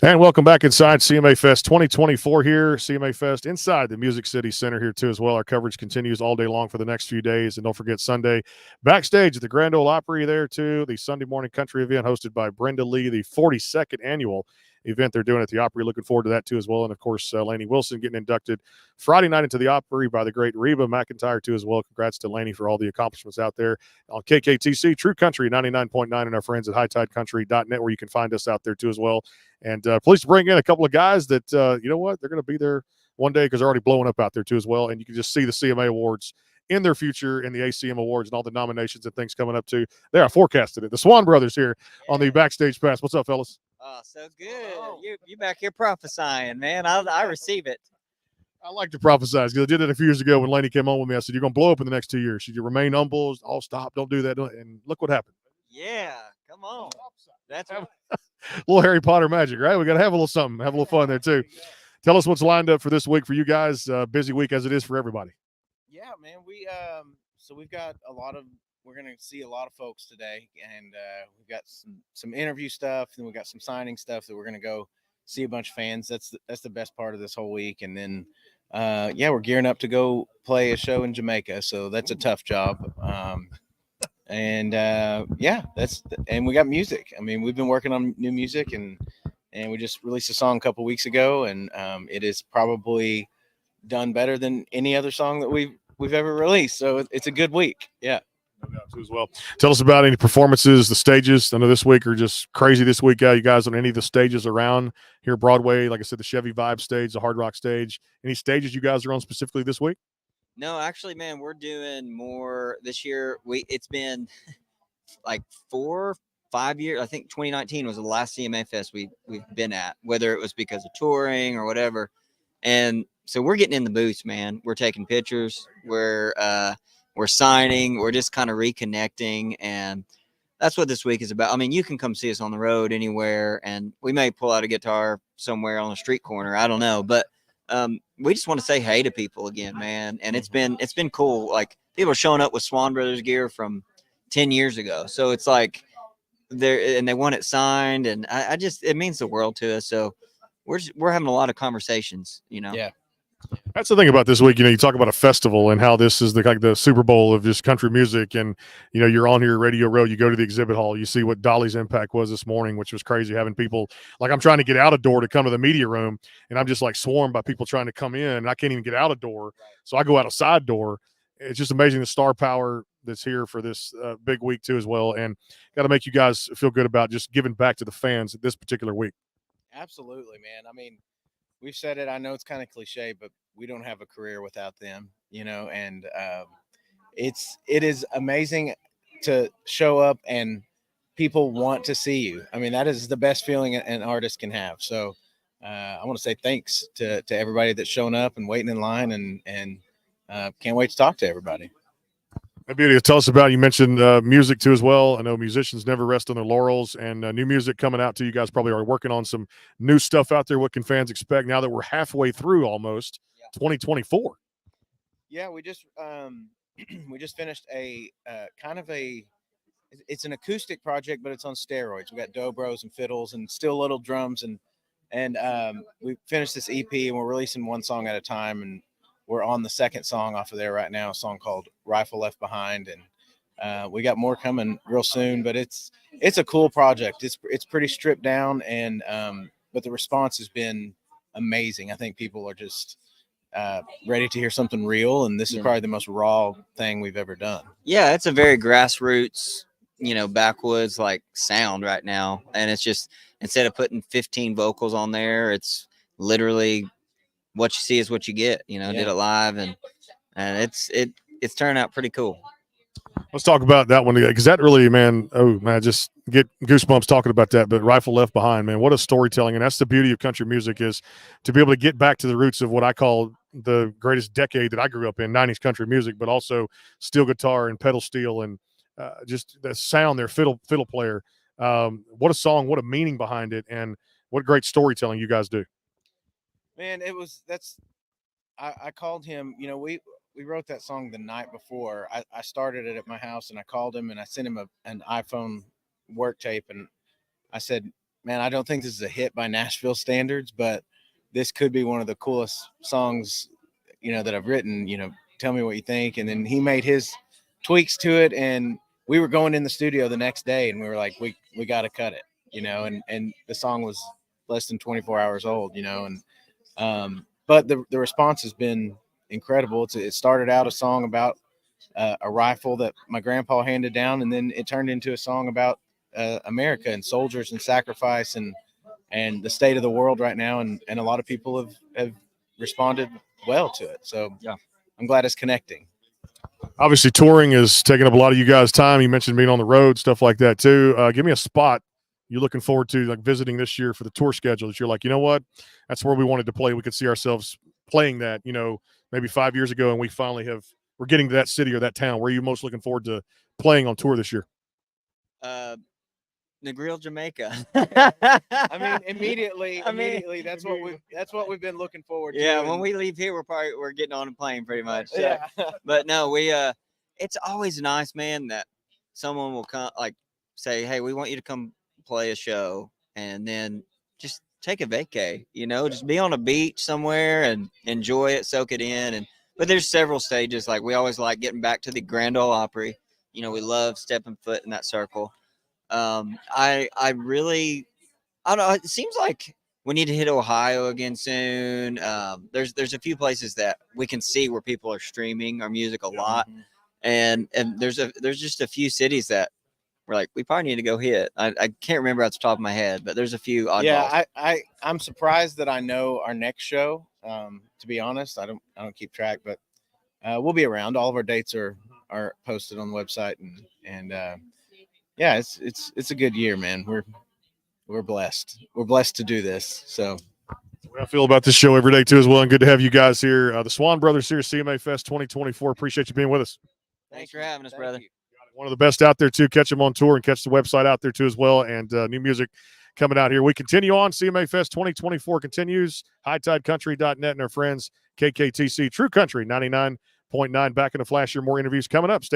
And welcome back inside CMA Fest 2024 here. CMA Fest inside the Music City Center here too as well. Our coverage continues all day long for the next few days. And don't forget Sunday, backstage at the Grand Ole Opry there too. The Sunday morning country event hosted by Brenda Lee, the 42nd annual event they're doing at the Opry. Looking forward to that too as well. And of course, Laney Wilson getting inducted Friday night into the Opry by the great Reba McEntire too as well. Congrats to Laney for all the accomplishments out there on KKTC, True Country 99.9, and our friends at hightidecountry.net where you can find us out there too as well. And please bring in a couple of guys that, you know what, they're going to be there one day because they're already blowing up out there too as well. And you can just see the CMA Awards in their future in the ACM Awards and all the nominations and things coming up too. They are forecasted it. The Swon Brothers here on the Backstage Pass. What's up, fellas? Oh, so good. You back here prophesying, man. I receive it. I like to prophesize because I did it a few years ago when Laney came on with me. I said, you're going to blow up in the next 2 years. Should you remain humble? Oh, stop. Don't do that. And look what happened. Yeah, come on. That's a little Harry Potter magic, right? We got to have a little something, have a little fun there too. Tell us what's lined up for this week for you guys. Busy week as it is for everybody. Yeah, man. We've got we're going to see a lot of folks today, and we've got some interview stuff, and we've got some signing stuff that we're going to go see a bunch of fans. That's the best part of this whole week. And then, we're gearing up to go play a show in Jamaica. So that's a tough job. And we got music. I mean, we've been working on new music, and we just released a song a couple weeks ago, and it is probably done better than any other song that we've ever released. So it's a good week. Yeah. No doubt too as well. Tell us about any performances, the stages. I know this week are just crazy this week. You guys on any of the stages around here, Broadway, like I said, the Chevy Vibe stage, the Hard Rock stage. Any stages you guys are on specifically this week? No, actually, man, we're doing more this year. It's been like 4 5 years. I think 2019 was the last CMA Fest we've been at, whether it was because of touring or whatever. And so we're getting in the booths, man. We're taking pictures. We're signing. We're just kind of reconnecting, and that's what this week is about. I mean, you can come see us on the road anywhere, and we may pull out a guitar somewhere on a street corner. I don't know, but we just want to say hey to people again, man. And it's been cool. Like, people are showing up with Swon Brothers gear from 10 years ago. So it's like they want it signed, and it means the world to us. So we're having a lot of conversations, you know? Yeah. That's the thing about this week. You talk about a festival and how this is the Super Bowl of just country music. And, you're on here, Radio Row, you go to the exhibit hall, you see what Dolly's impact was this morning, which was crazy. Having people, like, I'm trying to get out a door to come to the media room, and I'm just like swarmed by people trying to come in, and I can't even get out a door. So I go out a side door. It's just amazing the star power that's here for this big week too as well. And got to make you guys feel good about just giving back to the fans this particular week. Absolutely, man. I mean, we've said it. I know it's kind of cliche, but we don't have a career without them, and it is amazing to show up and people want to see you. I mean, that is the best feeling an artist can have. So I want to say thanks to everybody that's shown up and waiting in line, and can't wait to talk to everybody. Hey, Beauty, tell us about, you mentioned music too as well. I know musicians never rest on their laurels, and new music coming out too. You guys probably are working on some new stuff out there. What can fans expect now that we're halfway through almost 2024? Yeah, we just finished it's an acoustic project, but it's on steroids. We got dobros and fiddles and still little drums, and we finished this EP, and we're releasing one song at a time, and we're on the second song off of there right now, a song called Rifle Left Behind. And we got more coming real soon, but it's a cool project. It's pretty stripped down, and but the response has been amazing. I think people are just ready to hear something real, and this is probably the most raw thing we've ever done. Yeah, it's a very grassroots, backwoods like sound right now. And it's just, instead of putting 15 vocals on there, it's literally what you see is what you get. Did it live, and it's turned out pretty cool. Let's talk about that one, because that really, man, I just get goosebumps talking about that. But Rifle Left Behind, man, what a storytelling. And that's the beauty of country music, is to be able to get back to the roots of what I call the greatest decade that I grew up in, 90s country music, but also steel guitar and pedal steel, and just the sound there, fiddle player. What a song, what a meaning behind it, and what great storytelling you guys do. Man, I called him, we wrote that song the night before. I started it at my house, and I called him, and I sent him an iPhone work tape, and I said, man, I don't think this is a hit by Nashville standards, but this could be one of the coolest songs, that I've written. Tell me what you think. And then he made his tweaks to it, and we were going in the studio the next day, and we were like, we got to cut it, and the song was less than 24 hours old, but the response has been incredible. It started out a song about a rifle that my grandpa handed down, and then it turned into a song about America and soldiers and sacrifice and the state of the world right now, and a lot of people have responded well to it. So yeah, I'm glad it's connecting. Obviously, touring is taking up a lot of you guys' time. You mentioned being on the road, stuff like that too. Give me a spot you're looking forward to, like visiting this year for the tour schedule, that you're like, you know what, that's where we wanted to play. We could see ourselves playing that, maybe 5 years ago, and we're getting to that city or that town. Where are you most looking forward to playing on tour this year? Negril, Jamaica. I mean, immediately, that's what we've been looking forward to. Yeah, when we leave here, we're getting on a plane pretty much. So. Yeah. But no, it's always nice, man, that someone will come, like, say, hey, we want you to come play a show, and then just take a vacay, just be on a beach somewhere and enjoy it, soak it in. But there's several stages. Like, we always like getting back to the Grand Ole Opry. We love stepping foot in that circle. I don't know. It seems like we need to hit Ohio again soon. There's a few places that we can see where people are streaming our music a lot, and there's just a few cities that we're like, we probably need to go hit. I can't remember off the top of my head, but there's a few oddballs. Yeah, I'm surprised that I know our next show. To be honest, I don't keep track, but we'll be around. All of our dates are posted on the website, and yeah, it's a good year, man. We're blessed. We're blessed to do this. So I feel about this show every day too as well, and good to have you guys here. The Swon Brothers here, CMA Fest 2024. Appreciate you being with us. Thanks for having us, brother. One of the best out there too. Catch them on tour and catch the website out there too as well, and new music coming out here. We continue on. CMA Fest 2024 continues. HighTideCountry.net and our friends KKTC True Country 99.9. Back in a flash here. More interviews coming up. Stay